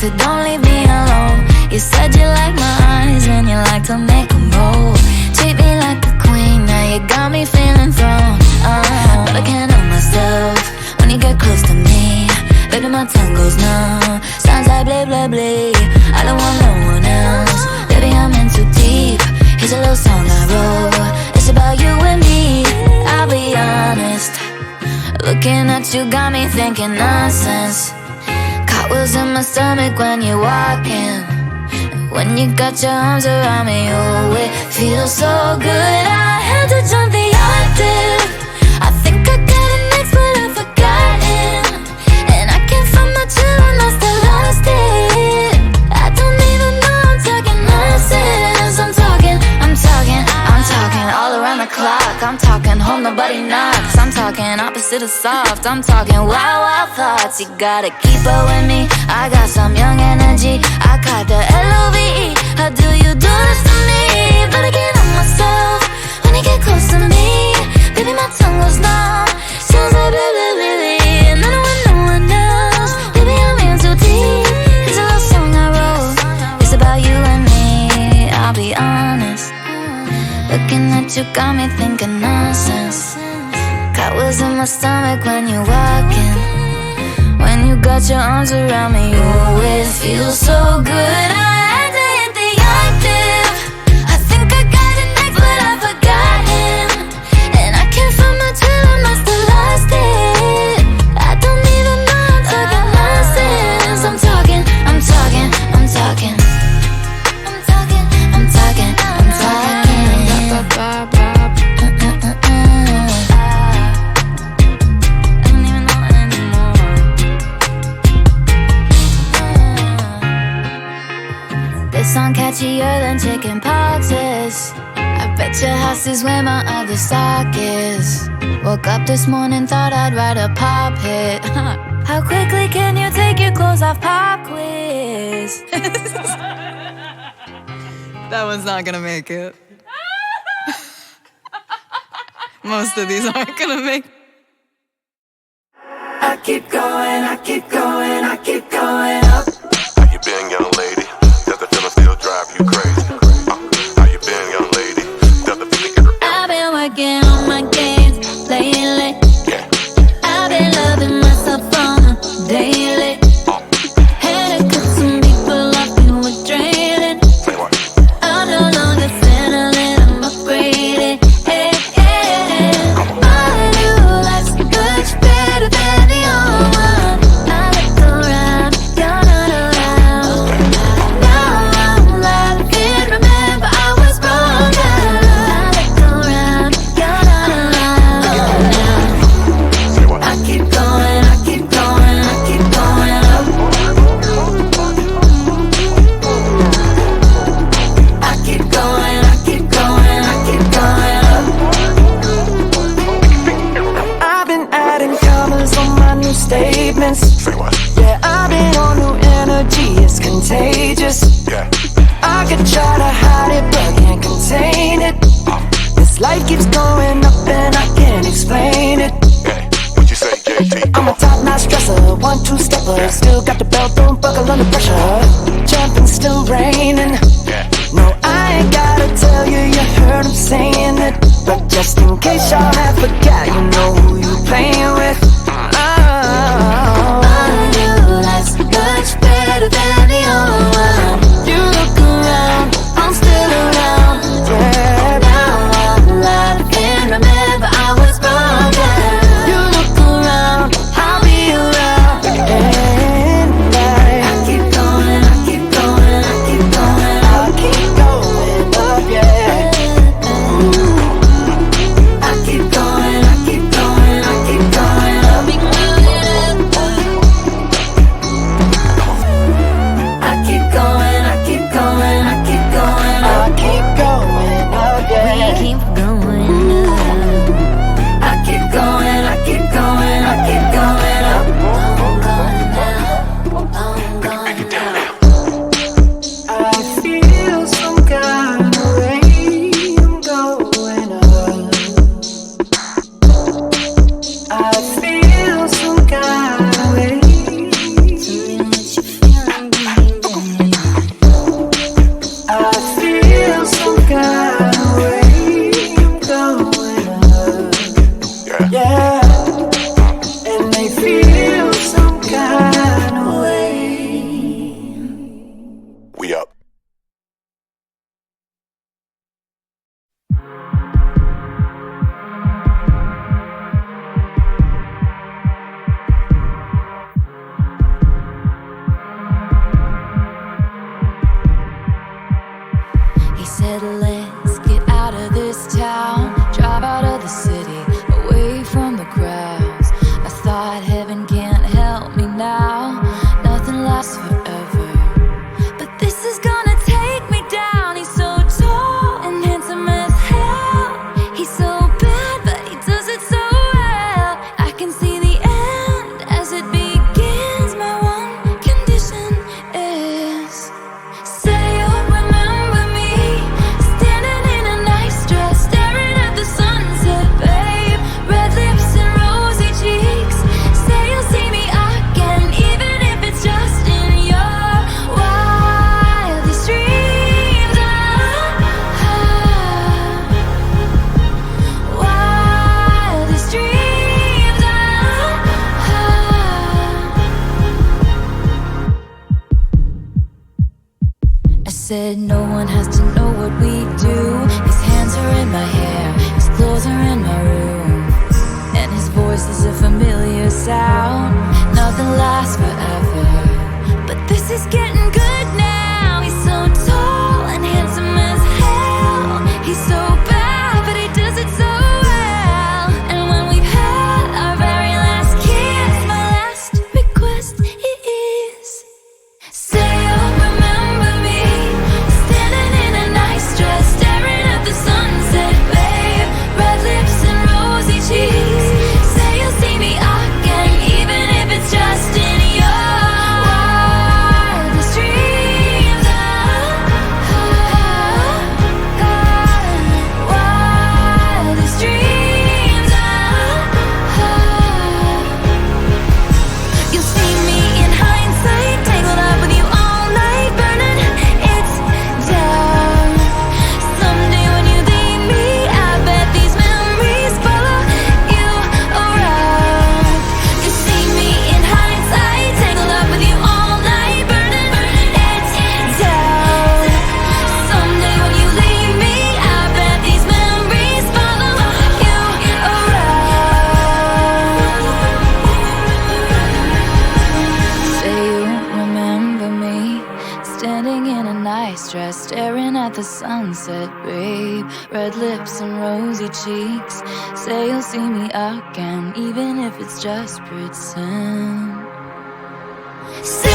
to don't leave me alone. You said you like my eyes and you like to make them roll. Treat me like a queen, now you got me feeling thrown. But I can't help myself when you get close to me. Baby, my tongue goes numb, sounds like blah, blah, blah. I don't want no one else, baby, I'm in too deep. Here's a little song I wrote, it's about you and me. I'll be honest, looking at you got me thinking nonsense. Cartwheels in my stomach when you're walking. When you got your arms around me, oh, it feels so good. I had to jump the octave. I think I got it next, but I've forgotten. And I can't find my chill, I still lost it. I don't even know I'm talking nonsense. I'm talking all around the clock. I'm talking home, nobody knocks. I'm talking opposite of soft. I'm talking wild, wild thoughts. You gotta keep up with me, I got some young energy. I caught the L-O-V-E. How do you do this to me? But I can't help myself when you get close to me. Baby, my tongue goes numb, sounds like blah, blah, blah, blah. And I don't want no one else, baby, I'm in too deep. It's a little song I wrote, it's about you and me. I'll be honest, looking at you got me thinking nonsense. Cartwheels in my stomach when you're walking. When you got your arms around me, you always feel so good. I had to hit the octave. I think I got it next, but I've forgotten. And I can't find my trail, I must have lost it. I don't even know I'm talking nonsense. I'm talking. This song catchier than chicken poxes. I bet your house is where my other sock is. Woke up this morning, thought I'd write a pop hit. How quickly can you take your clothes off? Pop quiz. That one's not gonna make it. Most of these aren't gonna make it. I keep going, I keep going, I keep going up. How you been, young lady? Does the feeling still drive you crazy? How you been, young lady? Does the feeling get her? I've been working on my games lately. Yeah. I've been loving myself on a daily. Had to cut some people off who were draining. Say what? I'm no longer settling, I'm upgraded. Hey, hey. My new life's much better than the old one. I look around, you're not around. Now I'm laughing, remember I was wrong. I look around, you're not around now. Say what? I keep going, I keep going, I keep going up. I keep going, I keep going, I keep going up. I've been adding commas on my new statements. Say what? Yeah, I've been on new energy, it's contagious. Yeah. I could try to hide it, but can't contain it. This life keeps going up and I can't explain it. Hey, what you say, JT? I'm a top-notch dresser, 1-2-stepper. Still got the belt, don't buckle under pressure. Jumping, still raining. Yeah. No, I ain't gotta tell you, you heard him saying it. But just in case y'all have forgot, you know who you playing with. My new life's much better than the old one. You look around, I'm still around. Yeah, now I'm laughing, remember I was wrong. Yeah. You look around, I'll be around. And I keep going, I keep going, I keep going, I keep going up, yeah. I keep going, I keep going. now. Nothing lasts forever, but this is gonna take me down. He's so tall and handsome as hell. He's so bad, but he does it so well. I can see the end as it begins. My one condition is, say you'll remember me, standing in a nice dress, staring at the sunset, babe. Red lips and rosy cheeks. Say you'll see me again, even if it's just in your wildest dreams. Wildest dreams. I said no one has to know what we do. His hands are in my hair, his clothes are in my room, and his voice is a familiar sound. Nothing lasts forever, but this is getting good now. He's so tall and handsome as hell. He's so bad, but he does it so well. And when we've had our very last kiss, my last request is, say you'll remember me, standing in a nice dress, staring at the sunset, babe. Red lips and rosy cheeks. Say you'll see me again, even if it's just in your wildest dreams. Wildest dreams. You'll see me in hindsight, tangled up with you all night, burning it down. Someday when you leave me, I bet these memories follow you around. You'll see me in hindsight, tangled up with you all night, burning it down. Someday when you leave me, I bet these memories follow you around. Say you remember me, standing in a nice dress, staring at the sunset, babe. Red lips and rosy cheeks. Say you'll see me again, even if it's just pretend. Say